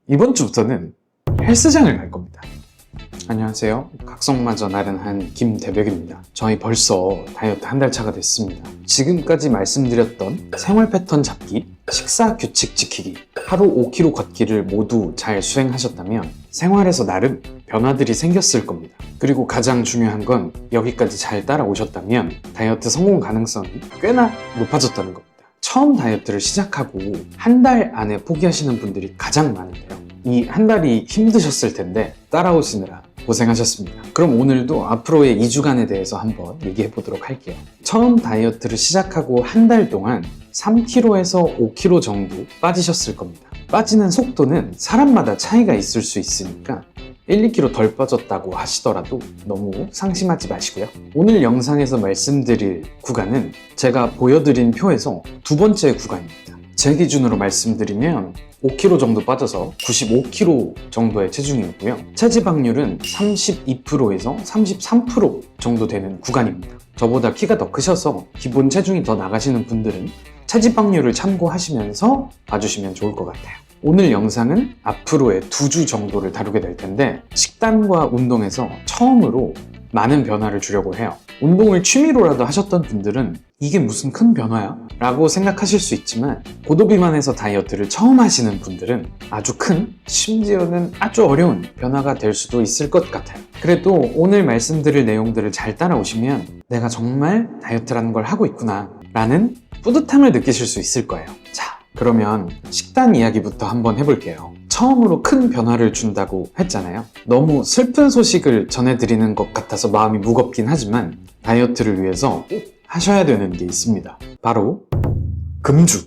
이번 주부터는 헬스장을 갈 겁니다. 안녕하세요. 각성마저 나른한 김대백입니다. 저희 벌써 다이어트 한 달 차가 됐습니다. 지금까지 말씀드렸던 생활 패턴 잡기, 식사 규칙 지키기, 하루 5km 걷기를 모두 잘 수행하셨다면 생활에서 나름 변화들이 생겼을 겁니다. 그리고 가장 중요한 건 여기까지 잘 따라오셨다면 다이어트 성공 가능성이 꽤나 높아졌다는 겁니다. 처음 다이어트를 시작하고 한 달 안에 포기하시는 분들이 가장 많은데요. 이 한 달이 힘드셨을 텐데 따라오시느라 고생하셨습니다. 그럼 오늘도 앞으로의 2주간에 대해서 한번 얘기해 보도록 할게요. 처음 다이어트를 시작하고 한 달 동안 3kg에서 5kg 정도 빠지셨을 겁니다. 빠지는 속도는 사람마다 차이가 있을 수 있으니까 1, 2kg 덜 빠졌다고 하시더라도 너무 상심하지 마시고요. 오늘 영상에서 말씀드릴 구간은 제가 보여드린 표에서 두 번째 구간입니다. 제 기준으로 말씀드리면 5kg 정도 빠져서 95kg 정도의 체중이었고요. 체지방률은 32%에서 33% 정도 되는 구간입니다. 저보다 키가 더 크셔서 기본 체중이 더 나가시는 분들은 체지방률을 참고하시면서 봐주시면 좋을 것 같아요. 오늘 영상은 앞으로의 2주 정도를 다루게 될 텐데 식단과 운동에서 처음으로 많은 변화를 주려고 해요. 운동을 취미로라도 하셨던 분들은 이게 무슨 큰 변화야? 라고 생각하실 수 있지만 고도비만에서 다이어트를 처음 하시는 분들은 아주 큰, 심지어는 아주 어려운 변화가 될 수도 있을 것 같아요. 그래도 오늘 말씀드릴 내용들을 잘 따라오시면 내가 정말 다이어트라는 걸 하고 있구나 라는 뿌듯함을 느끼실 수 있을 거예요. 자, 그러면 식단 이야기부터 한번 해볼게요. 처음으로 큰 변화를 준다고 했잖아요. 너무 슬픈 소식을 전해드리는 것 같아서 마음이 무겁긴 하지만 다이어트를 위해서 꼭 하셔야 되는 게 있습니다. 바로 금주.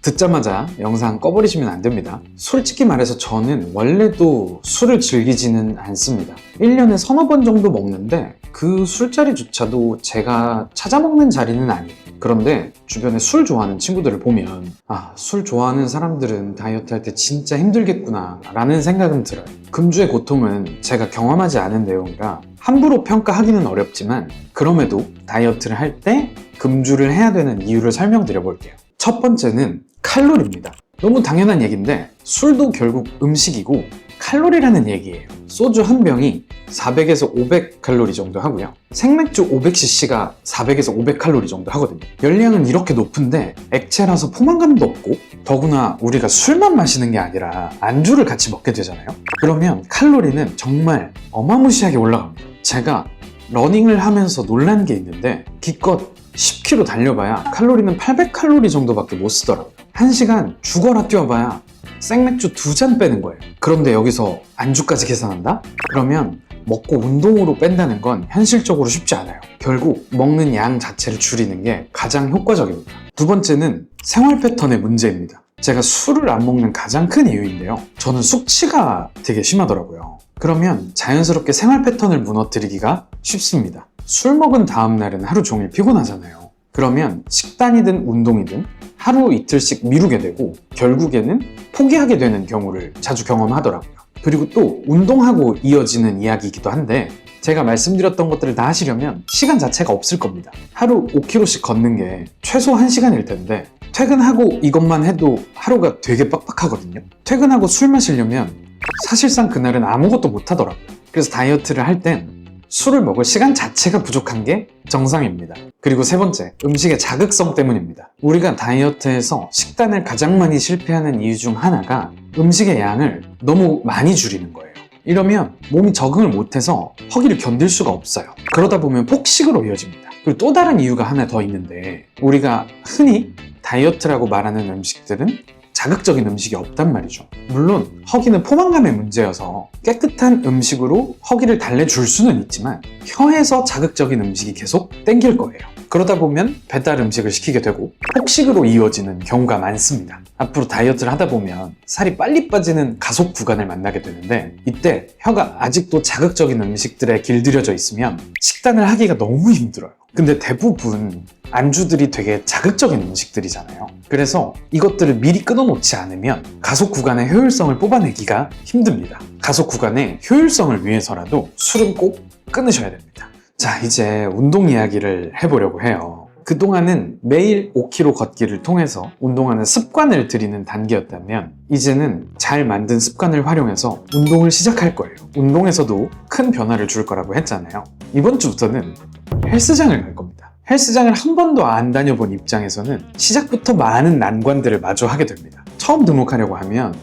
듣자마자 영상 꺼버리시면 안 됩니다. 솔직히 말해서 저는 원래도 술을 즐기지는 않습니다. 1년에 서너 번 정도 먹는데 그 술자리조차도 제가 찾아 먹는 자리는 아니에요. 그런데 주변에 술 좋아하는 친구들을 보면 술 좋아하는 사람들은 다이어트 할 때 진짜 힘들겠구나 라는 생각은 들어요. 금주의 고통은 제가 경험하지 않은 내용이라 함부로 평가하기는 어렵지만 그럼에도 다이어트를 할 때 금주를 해야 되는 이유를 설명드려 볼게요. 첫 번째는 칼로리입니다. 너무 당연한 얘기인데 술도 결국 음식이고 칼로리라는 얘기예요. 소주 한 병이 400에서 500칼로리 정도 하고요. 생맥주 500cc가 400에서 500칼로리 정도 하거든요. 열량은 이렇게 높은데 액체라서 포만감도 없고 더구나 우리가 술만 마시는 게 아니라 안주를 같이 먹게 되잖아요. 그러면 칼로리는 정말 어마무시하게 올라갑니다. 제가 러닝을 하면서 놀란 게 있는데 기껏 10km 달려봐야 칼로리는 800칼로리 정도밖에 못 쓰더라고요. 1시간 죽어라 뛰어봐야 생맥주 2잔 빼는 거예요. 그런데 여기서 안주까지 계산한다? 그러면 먹고 운동으로 뺀다는 건 현실적으로 쉽지 않아요. 결국 먹는 양 자체를 줄이는 게 가장 효과적입니다. 두 번째는 생활 패턴의 문제입니다. 제가 술을 안 먹는 가장 큰 이유인데요. 저는 숙취가 되게 심하더라고요. 그러면 자연스럽게 생활 패턴을 무너뜨리기가 쉽습니다. 술 먹은 다음 날은 하루 종일 피곤하잖아요. 그러면 식단이든 운동이든 하루 이틀씩 미루게 되고 결국에는 포기하게 되는 경우를 자주 경험하더라고요. 그리고 또 운동하고 이어지는 이야기이기도 한데 제가 말씀드렸던 것들을 다 하시려면 시간 자체가 없을 겁니다. 하루 5km씩 걷는 게 최소 1시간일 텐데 퇴근하고 이것만 해도 하루가 되게 빡빡하거든요. 퇴근하고 술 마시려면 사실상 그날은 아무것도 못 하더라고요. 그래서 다이어트를 할 땐 술을 먹을 시간 자체가 부족한 게 정상입니다. 그리고 세 번째, 음식의 자극성 때문입니다. 우리가 다이어트에서 식단을 가장 많이 실패하는 이유 중 하나가 음식의 양을 너무 많이 줄이는 거예요. 이러면 몸이 적응을 못해서 허기를 견딜 수가 없어요. 그러다 보면 폭식으로 이어집니다. 그리고 또 다른 이유가 하나 더 있는데 우리가 흔히 다이어트라고 말하는 음식들은 자극적인 음식이 없단 말이죠. 물론 허기는 포만감의 문제여서 깨끗한 음식으로 허기를 달래줄 수는 있지만 혀에서 자극적인 음식이 계속 땡길 거예요. 그러다 보면 배달 음식을 시키게 되고 폭식으로 이어지는 경우가 많습니다. 앞으로 다이어트를 하다 보면 살이 빨리 빠지는 가속 구간을 만나게 되는데 이때 혀가 아직도 자극적인 음식들에 길들여져 있으면 식단을 하기가 너무 힘들어요. 근데 대부분 안주들이 되게 자극적인 음식들이잖아요. 그래서 이것들을 미리 끊어놓지 않으면 가속 구간의 효율성을 뽑아내기가 힘듭니다. 가속 구간의 효율성을 위해서라도 술은 꼭 끊으셔야 됩니다. 자, 이제 운동 이야기를 해보려고 해요. 그동안은 매일 5km 걷기를 통해서 운동하는 습관을 들이는 단계였다면 이제는 잘 만든 습관을 활용해서 운동을 시작할 거예요. 운동에서도 큰 변화를 줄 거라고 했잖아요. 이번 주부터는 헬스장을 갈 겁니다. 헬스장을 한 번도 안 다녀본 입장에서는 시작부터 많은 난관들을 마주하게 됩니다. 처음 등록하려고 하면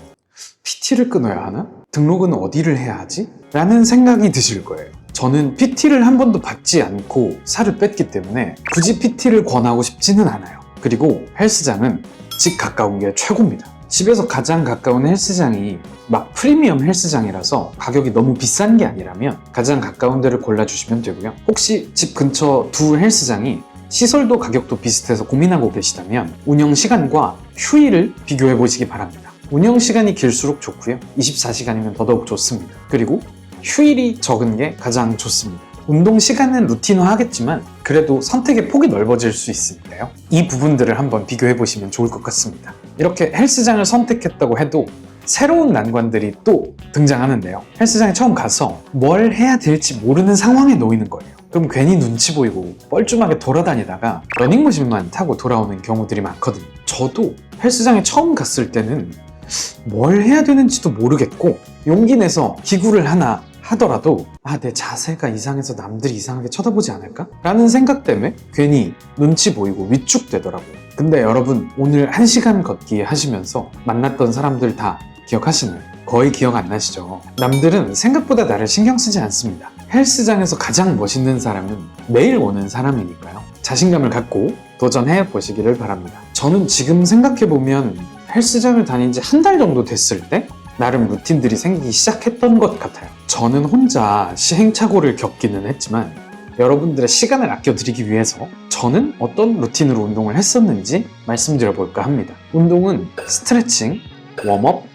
PT를 끊어야 하나? 등록은 어디를 해야 하지? 라는 생각이 드실 거예요. 저는 PT를 한 번도 받지 않고 살을 뺐기 때문에 굳이 PT를 권하고 싶지는 않아요. 그리고 헬스장은 집 가까운 게 최고입니다. 집에서 가장 가까운 헬스장이 막 프리미엄 헬스장이라서 가격이 너무 비싼 게 아니라면 가장 가까운 데를 골라주시면 되고요. 혹시 집 근처 두 헬스장이 시설도 가격도 비슷해서 고민하고 계시다면 운영 시간과 휴일을 비교해 보시기 바랍니다. 운영 시간이 길수록 좋고요. 24시간이면 더더욱 좋습니다. 그리고 휴일이 적은 게 가장 좋습니다. 운동 시간은 루틴화 하겠지만 그래도 선택의 폭이 넓어질 수 있으니까요. 이 부분들을 한번 비교해 보시면 좋을 것 같습니다. 이렇게 헬스장을 선택했다고 해도 새로운 난관들이 또 등장하는데요. 헬스장에 처음 가서 뭘 해야 될지 모르는 상황에 놓이는 거예요. 그럼 괜히 눈치 보이고 뻘쭘하게 돌아다니다가 러닝머신만 타고 돌아오는 경우들이 많거든요. 저도 헬스장에 처음 갔을 때는 뭘 해야 되는지도 모르겠고 용기 내서 기구를 하나 하더라도 내 자세가 이상해서 남들이 이상하게 쳐다보지 않을까? 라는 생각 때문에 괜히 눈치 보이고 위축되더라고요. 근데 여러분 오늘 1시간 걷기 하시면서 만났던 사람들 다 기억하시나요? 거의 기억 안 나시죠? 남들은 생각보다 나를 신경 쓰지 않습니다. 헬스장에서 가장 멋있는 사람은 매일 오는 사람이니까요. 자신감을 갖고 도전해 보시기를 바랍니다. 저는 지금 생각해보면 헬스장을 다닌 지 한 달 정도 됐을 때 나름 루틴들이 생기기 시작했던 것 같아요. 저는 혼자 시행착오를 겪기는 했지만 여러분들의 시간을 아껴드리기 위해서 저는 어떤 루틴으로 운동을 했었는지 말씀드려볼까 합니다. 운동은 스트레칭, 웜업,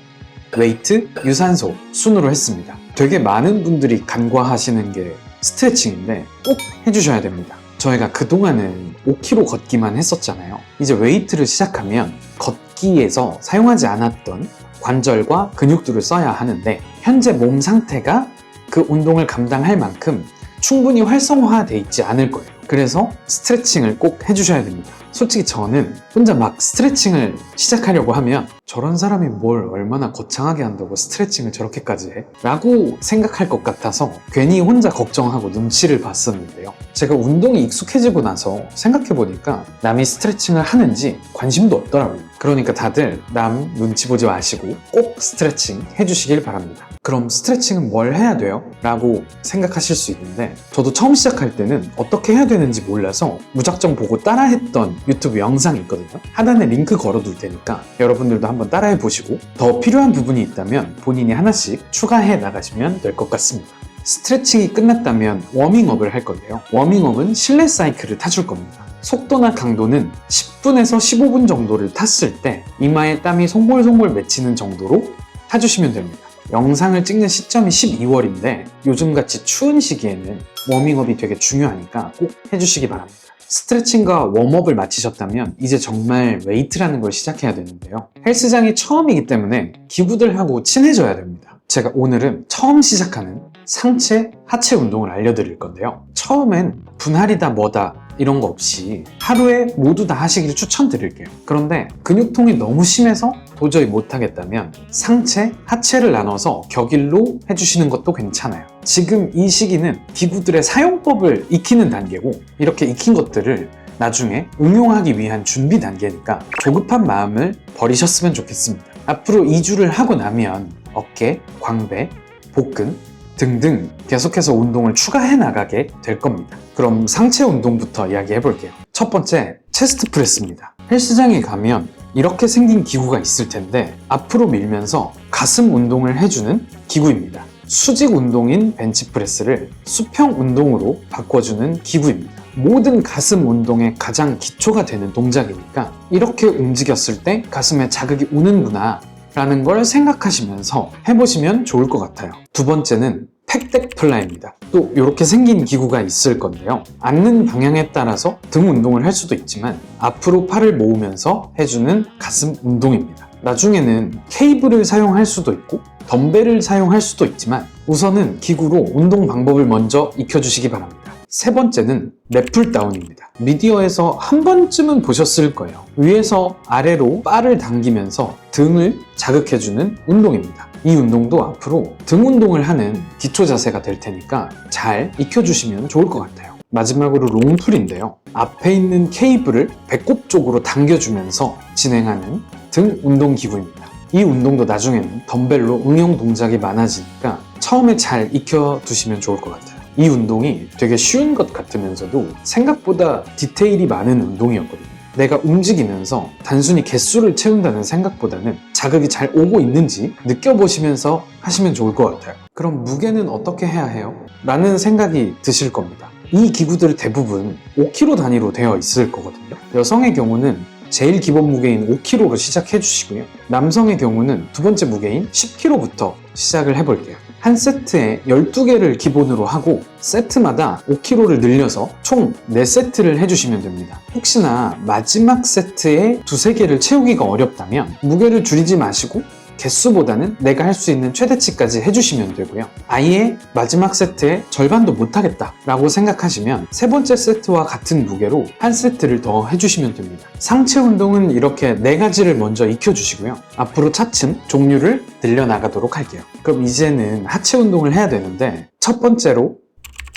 웨이트, 유산소 순으로 했습니다. 되게 많은 분들이 간과하시는 게 스트레칭인데 꼭 해주셔야 됩니다. 저희가 그동안은 5km 걷기만 했었잖아요. 이제 웨이트를 시작하면 걷기에서 사용하지 않았던 관절과 근육들을 써야 하는데 현재 몸 상태가 그 운동을 감당할 만큼 충분히 활성화되어 있지 않을 거예요. 그래서 스트레칭을 꼭 해주셔야 됩니다. 솔직히 저는 혼자 막 스트레칭을 시작하려고 하면 저런 사람이 뭘 얼마나 거창하게 한다고 스트레칭을 저렇게까지 해? 라고 생각할 것 같아서 괜히 혼자 걱정하고 눈치를 봤었는데요. 제가 운동이 익숙해지고 나서 생각해보니까 남이 스트레칭을 하는지 관심도 없더라고요. 그러니까 다들 남 눈치 보지 마시고 꼭 스트레칭 해주시길 바랍니다. 그럼 스트레칭은 뭘 해야 돼요? 라고 생각하실 수 있는데 저도 처음 시작할 때는 어떻게 해야 되는지 몰라서 무작정 보고 따라했던 유튜브 영상이 있거든요. 하단에 링크 걸어둘 테니까 여러분들도 한번 따라해 보시고 더 필요한 부분이 있다면 본인이 하나씩 추가해 나가시면 될 것 같습니다. 스트레칭이 끝났다면 워밍업을 할 건데요. 워밍업은 실내 사이클을 타줄 겁니다. 속도나 강도는 10분에서 15분 정도를 탔을 때 이마에 땀이 송골송골 맺히는 정도로 타주시면 됩니다. 영상을 찍는 시점이 12월인데 요즘같이 추운 시기에는 워밍업이 되게 중요하니까 꼭 해주시기 바랍니다. 스트레칭과 웜업을 마치셨다면 이제 정말 웨이트라는 걸 시작해야 되는데요. 헬스장이 처음이기 때문에 기구들하고 친해져야 됩니다. 제가 오늘은 처음 시작하는 상체, 하체 운동을 알려드릴 건데요. 처음엔 분할이다 뭐다 이런 거 없이 하루에 모두 다 하시기를 추천드릴게요. 그런데 근육통이 너무 심해서 도저히 못하겠다면 상체, 하체를 나눠서 격일로 해주시는 것도 괜찮아요. 지금 이 시기는 기구들의 사용법을 익히는 단계고 이렇게 익힌 것들을 나중에 응용하기 위한 준비 단계니까 조급한 마음을 버리셨으면 좋겠습니다. 앞으로 2주를 하고 나면 어깨, 광배, 복근 등등 계속해서 운동을 추가해 나가게 될 겁니다. 그럼 상체 운동부터 이야기해 볼게요. 첫 번째, 체스트 프레스입니다. 헬스장에 가면 이렇게 생긴 기구가 있을 텐데 앞으로 밀면서 가슴 운동을 해주는 기구입니다. 수직 운동인 벤치프레스를 수평 운동으로 바꿔주는 기구입니다. 모든 가슴 운동의 가장 기초가 되는 동작이니까 이렇게 움직였을 때 가슴에 자극이 오는구나 라는 걸 생각하시면서 해보시면 좋을 것 같아요. 두 번째는 팩덱 플라이입니다. 또 이렇게 생긴 기구가 있을 건데요. 앉는 방향에 따라서 등 운동을 할 수도 있지만 앞으로 팔을 모으면서 해주는 가슴 운동입니다. 나중에는 케이블을 사용할 수도 있고 덤벨을 사용할 수도 있지만 우선은 기구로 운동 방법을 먼저 익혀주시기 바랍니다. 세 번째는 랩풀다운입니다. 미디어에서 한 번쯤은 보셨을 거예요. 위에서 아래로 바를 당기면서 등을 자극해주는 운동입니다. 이 운동도 앞으로 등 운동을 하는 기초 자세가 될 테니까 잘 익혀주시면 좋을 것 같아요. 마지막으로 롱풀인데요. 앞에 있는 케이블을 배꼽 쪽으로 당겨주면서 진행하는 등 운동 기구입니다. 이 운동도 나중에는 덤벨로 응용 동작이 많아지니까 처음에 잘 익혀두시면 좋을 것 같아요. 이 운동이 되게 쉬운 것 같으면서도 생각보다 디테일이 많은 운동이었거든요. 내가 움직이면서 단순히 개수를 채운다는 생각보다는 자극이 잘 오고 있는지 느껴보시면서 하시면 좋을 것 같아요. 그럼 무게는 어떻게 해야 해요? 라는 생각이 드실 겁니다. 이 기구들 대부분 5kg 단위로 되어 있을 거거든요. 여성의 경우는 제일 기본 무게인 5kg로 시작해 주시고요. 남성의 경우는 두 번째 무게인 10kg부터 시작을 해볼게요. 한 세트에 12개를 기본으로 하고 세트마다 5kg를 늘려서 총 4세트를 해주시면 됩니다. 혹시나 마지막 세트에 2-3개를 채우기가 어렵다면 무게를 줄이지 마시고 개수보다는 내가 할 수 있는 최대치까지 해주시면 되고요. 아예 마지막 세트의 절반도 못하겠다 라고 생각하시면 세 번째 세트와 같은 무게로 한 세트를 더 해주시면 됩니다. 상체 운동은 이렇게 4가지를 먼저 익혀주시고요. 앞으로 차츰 종류를 늘려나가도록 할게요. 그럼 이제는 하체 운동을 해야 되는데 첫 번째로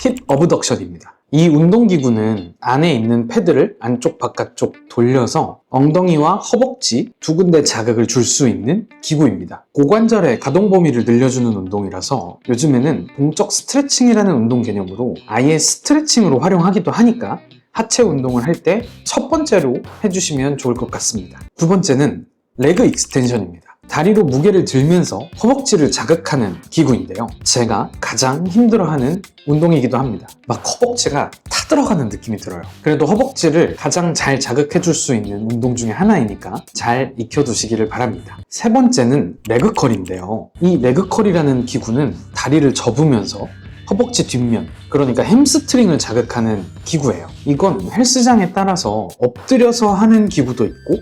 힙 어브덕션입니다. 이 운동기구는 안에 있는 패드를 안쪽 바깥쪽 돌려서 엉덩이와 허벅지 두 군데 자극을 줄 수 있는 기구입니다. 고관절의 가동 범위를 늘려주는 운동이라서 요즘에는 동적 스트레칭이라는 운동 개념으로 아예 스트레칭으로 활용하기도 하니까 하체 운동을 할 때 첫 번째로 해주시면 좋을 것 같습니다. 두 번째는 레그 익스텐션입니다. 다리로 무게를 들면서 허벅지를 자극하는 기구인데요. 제가 가장 힘들어하는 운동이기도 합니다. 막 허벅지가 타들어가는 느낌이 들어요. 그래도 허벅지를 가장 잘 자극해줄 수 있는 운동 중에 하나이니까 잘 익혀두시기를 바랍니다. 세 번째는 레그컬인데요. 이 레그컬이라는 기구는 다리를 접으면서 허벅지 뒷면, 그러니까 햄스트링을 자극하는 기구예요. 이건 헬스장에 따라서 엎드려서 하는 기구도 있고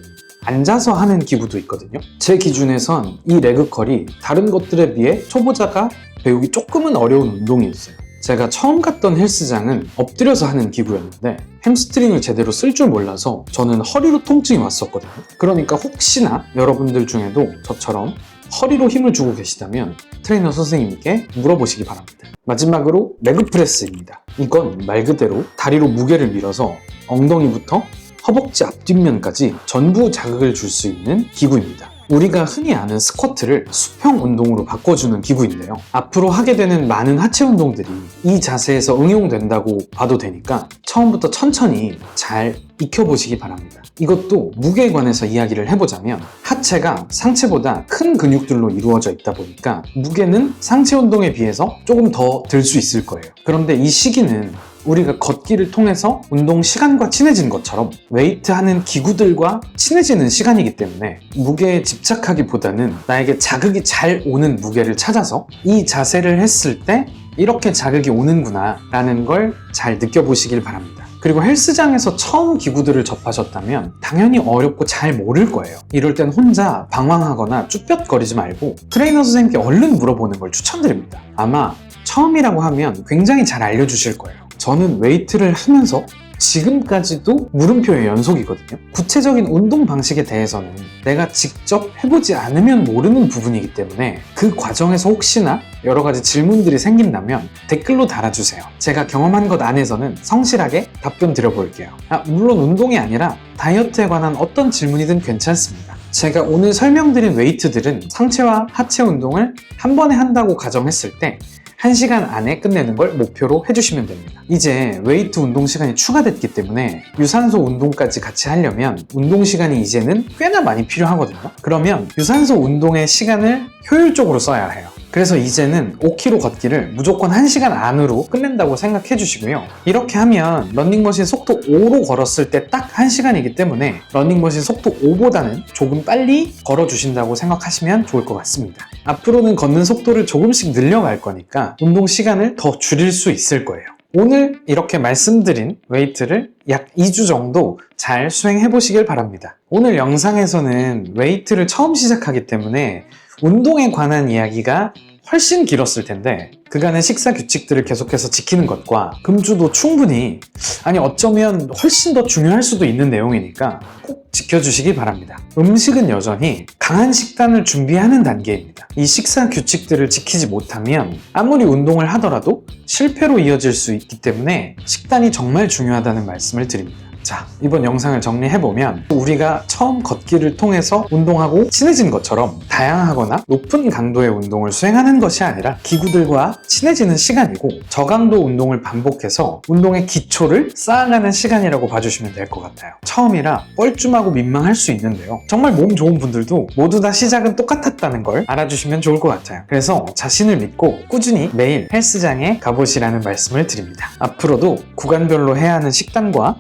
앉아서 하는 기구도 있거든요. 제 기준에선 이 레그컬이 다른 것들에 비해 초보자가 배우기 조금은 어려운 운동이었어요. 제가 처음 갔던 헬스장은 엎드려서 하는 기구였는데 햄스트링을 제대로 쓸 줄 몰라서 저는 허리로 통증이 왔었거든요. 그러니까 혹시나 여러분들 중에도 저처럼 허리로 힘을 주고 계시다면 트레이너 선생님께 물어보시기 바랍니다. 마지막으로 레그프레스입니다. 이건 말 그대로 다리로 무게를 밀어서 엉덩이부터 허벅지 앞뒷면까지 전부 자극을 줄 수 있는 기구입니다. 우리가 흔히 아는 스쿼트를 수평 운동으로 바꿔주는 기구인데요. 앞으로 하게 되는 많은 하체 운동들이 이 자세에서 응용된다고 봐도 되니까 처음부터 천천히 잘 익혀보시기 바랍니다. 이것도 무게에 관해서 이야기를 해보자면 하체가 상체보다 큰 근육들로 이루어져 있다 보니까 무게는 상체 운동에 비해서 조금 더 들 수 있을 거예요. 그런데 이 시기는 우리가 걷기를 통해서 운동 시간과 친해진 것처럼 웨이트 하는 기구들과 친해지는 시간이기 때문에 무게에 집착하기보다는 나에게 자극이 잘 오는 무게를 찾아서 이 자세를 했을 때 이렇게 자극이 오는구나 라는 걸 잘 느껴보시길 바랍니다. 그리고 헬스장에서 처음 기구들을 접하셨다면 당연히 어렵고 잘 모를 거예요. 이럴 땐 혼자 방황하거나 쭈뼛거리지 말고 트레이너 선생님께 얼른 물어보는 걸 추천드립니다. 아마 처음이라고 하면 굉장히 잘 알려주실 거예요. 저는 웨이트를 하면서 지금까지도 물음표의 연속이거든요. 구체적인 운동 방식에 대해서는 내가 직접 해보지 않으면 모르는 부분이기 때문에 그 과정에서 혹시나 여러 가지 질문들이 생긴다면 댓글로 달아주세요. 제가 경험한 것 안에서는 성실하게 답변 드려볼게요. 물론 운동이 아니라 다이어트에 관한 어떤 질문이든 괜찮습니다. 제가 오늘 설명드린 웨이트들은 상체와 하체 운동을 한 번에 한다고 가정했을 때 1시간 안에 끝내는 걸 목표로 해주시면 됩니다. 이제 웨이트 운동 시간이 추가됐기 때문에 유산소 운동까지 같이 하려면 운동 시간이 이제는 꽤나 많이 필요하거든요. 그러면 유산소 운동의 시간을 효율적으로 써야 해요. 그래서 이제는 5km 걷기를 무조건 1시간 안으로 끝낸다고 생각해 주시고요. 이렇게 하면 러닝머신 속도 5로 걸었을 때 딱 1시간이기 때문에 러닝머신 속도 5보다는 조금 빨리 걸어주신다고 생각하시면 좋을 것 같습니다. 앞으로는 걷는 속도를 조금씩 늘려갈 거니까 운동 시간을 더 줄일 수 있을 거예요. 오늘 이렇게 말씀드린 웨이트를 약 2주 정도 잘 수행해 보시길 바랍니다. 오늘 영상에서는 웨이트를 처음 시작하기 때문에 운동에 관한 이야기가 훨씬 길었을 텐데 그간의 식사 규칙들을 계속해서 지키는 것과 금주도 충분히, 아니 어쩌면 훨씬 더 중요할 수도 있는 내용이니까 꼭 지켜주시기 바랍니다. 음식은 여전히 강한 식단을 준비하는 단계입니다. 이 식사 규칙들을 지키지 못하면 아무리 운동을 하더라도 실패로 이어질 수 있기 때문에 식단이 정말 중요하다는 말씀을 드립니다. 자, 이번 영상을 정리해보면 우리가 처음 걷기를 통해서 운동하고 친해진 것처럼 다양하거나 높은 강도의 운동을 수행하는 것이 아니라 기구들과 친해지는 시간이고 저강도 운동을 반복해서 운동의 기초를 쌓아가는 시간이라고 봐주시면 될 것 같아요. 처음이라 뻘쭘하고 민망할 수 있는데요. 정말 몸 좋은 분들도 모두 다 시작은 똑같았다는 걸 알아주시면 좋을 것 같아요. 그래서 자신을 믿고 꾸준히 매일 헬스장에 가보시라는 말씀을 드립니다. 앞으로도 구간별로 해야 하는 식단과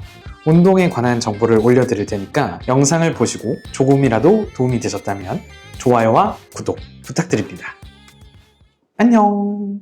운동에 관한 정보를 올려드릴 테니까 영상을 보시고 조금이라도 도움이 되셨다면 좋아요와 구독 부탁드립니다. 안녕.